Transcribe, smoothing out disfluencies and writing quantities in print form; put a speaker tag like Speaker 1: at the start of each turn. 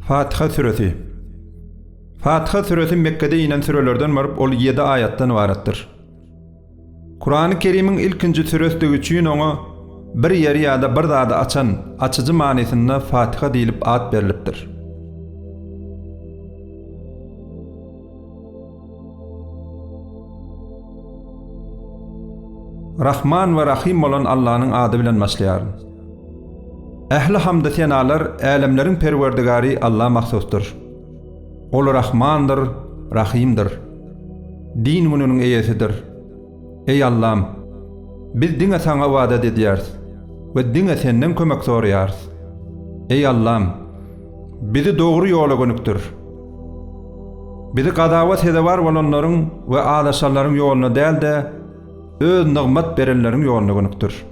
Speaker 1: Fatiha Suresi. Fatiha Suresi Mekke'de inen sürelerden varıp ol 7 ayattan ibarettir. Kur'an-ı Kerim'in ilkinci süresi üçün onu bir yeri ya da bir dağda açan, açıcı manisinde Fatiha deyilip ad verilipdir. Rahman ve Rahim olan Allah'ın adı bilen başlayarın. Ehli hamd senalar, alemlerin perverdigari Allah mahsustur. Ol Rahmandır, Rahimdir. Din gününün eyesidir. Ey Allah'ım, biz dine sana vaat ediyarız ve dine senden kömek soruyarız. Ey Allah'ım, bizi doğru yola gönüktür. Bizi qadavat edevar olanların ve adaşarların yoluna değil de öz nığmat berenlerin yoluna gönüktür.